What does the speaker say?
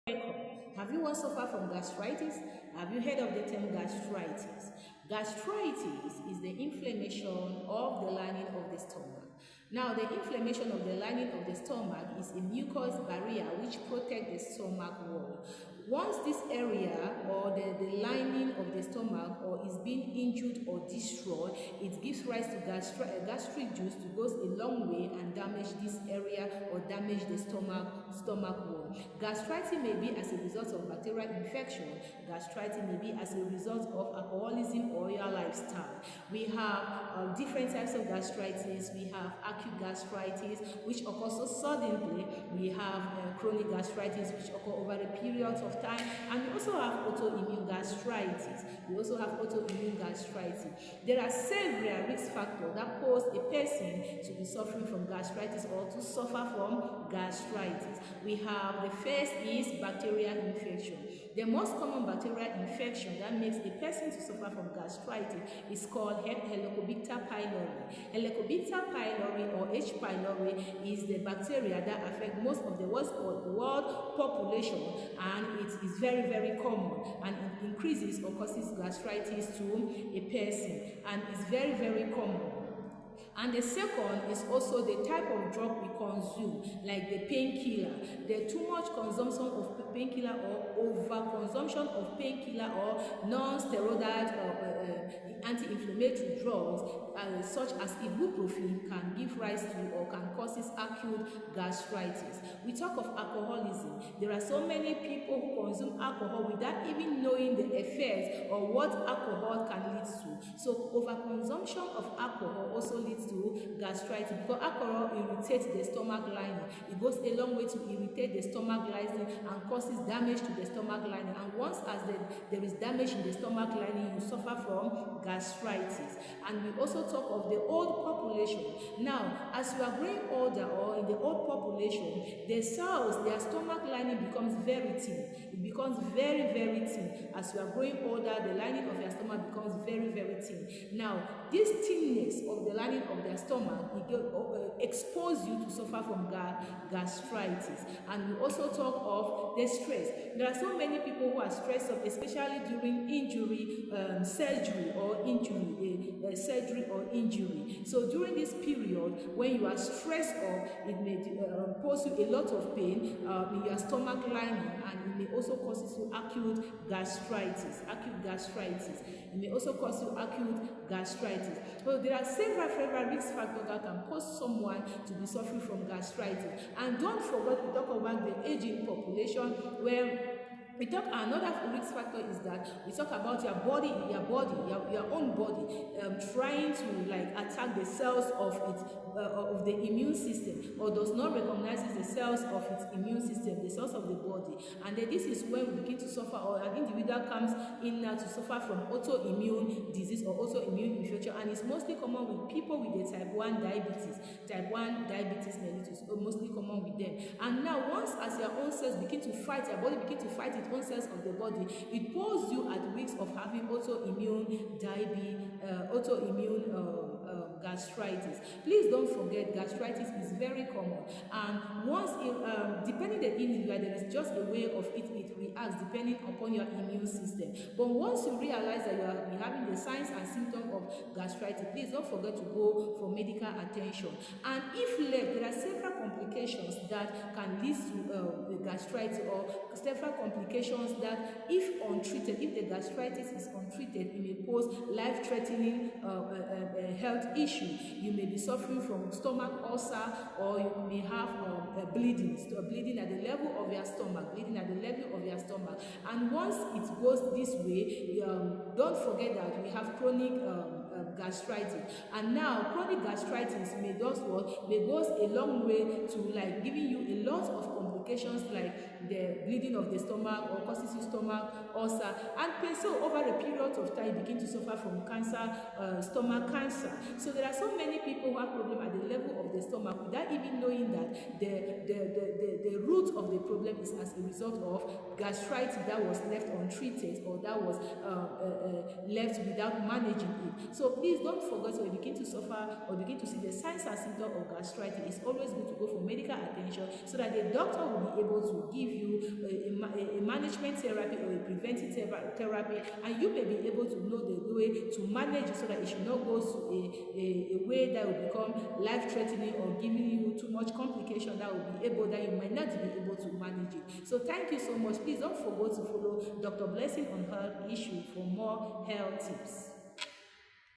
Welcome. Have you once suffered from gastritis? Have you heard of the term gastritis? Gastritis is the inflammation of the lining of the stomach. Now, the inflammation of the lining of the stomach is a mucous barrier which protects the stomach wall. Once this area or the lining of the stomach or is being injured or destroyed, it gives rise to gastric juice to go a long way and damage this area or damage the stomach wall. Gastritis may be as a result of bacterial infection. Gastritis may be as a result of alcoholism or your lifestyle. We have different types of gastritis. We have acute gastritis, which occurs so suddenly. We have chronic gastritis, which occur over a period of time. And we also have autoimmune gastritis. There are several risk factors that cause a person to be suffering from gastritis or to suffer from gastritis. We have the first is bacterial infection. The most common bacterial infection that makes a person to suffer from gastritis is called Helicobacter pylori. Helicobacter pylori or H. pylori is the bacteria that affects most of the world population, and it is very, very common, and it increases or causes gastritis to a person, and it's very, very common. And the second is also the type of drug we consume, like the painkiller. The too much consumption of painkiller or overconsumption of painkiller or non-steroidal anti-inflammatory drugs, such as ibuprofen, can give rise to or can cause acute gastritis. We talk of alcoholism. There are so many people who consume alcohol without even knowing the effects or what alcohol can lead to. So overconsumption of alcohol also leads to gastritis, because alcohol irritates the stomach lining. It goes a long way to irritate the stomach lining and causes damage to the stomach lining. And once there is damage in the stomach lining, you suffer from gastritis. And we also talk of the old population. Now, as you are growing older or in the old population, the cells, their stomach lining becomes very thin. It becomes very, very thin. As you are growing older, the lining of your stomach becomes very, very thin. Now, this thinness of the lining of their stomach expose you to suffer from gastritis. And we also talk of the stress. There are so many people who are stressed up, especially during injury, surgery or injury. So during this period, when you are stressed up, it may cause you a lot of pain in your stomach lining, and it may also cause you acute gastritis. It may also cause you acute gastritis. So there are several risk factors that can cause someone to be suffering from gastritis. And don't forget to talk about the aging population, where we talk another risk factor is that we talk about your own body trying to attack the cells of the immune system, or does not recognize the cells of its immune system, the cells of the body. And then this is when we begin to suffer, or an individual comes in now to suffer from autoimmune disease or autoimmune infection, and it's mostly common with people with the type 1 diabetes. Type 1 diabetes mellitus is mostly common with them. And now, once as your own cells begin to fight, your body begin to fight its own cells of the body, it puts you at risk of having autoimmune gastritis. Please don't forget, gastritis is very common, and once depending the individual, there is just a way of it reacts depending upon your immune system. But once you realize that you are having the signs and symptoms of gastritis, please don't forget to go for medical attention. And if left, there are several complications that can lead to the gastritis, or several complications that, if untreated, if the gastritis is untreated, it may pose life-threatening health issue. You may be suffering from stomach ulcer, or you may have bleeding at the level of your stomach. And once it goes this way, don't forget that we have chronic gastritis. And now chronic gastritis may go a long way to giving you a lot of complications, like the bleeding of the stomach, or causes you stomach ulcer, and so over a period of time you begin to suffer from cancer, stomach cancer. So there are so many people who have problem at the level of the stomach without even knowing that the root of the problem is as a result of gastritis that was left untreated, or that was left without managing it. So please don't forget, when you begin to suffer or begin to see the signs and symptoms of gastritis, it's always good to go for medical attention, so that the doctor will be able to give you management therapy or a preventive therapy, and you may be able to know the way to manage it so that it should not go to a way that will become life-threatening or giving you too much complication that you might not be able to manage it. So thank you so much. Please don't forget to follow Dr. Blessing on health issue for more health tips.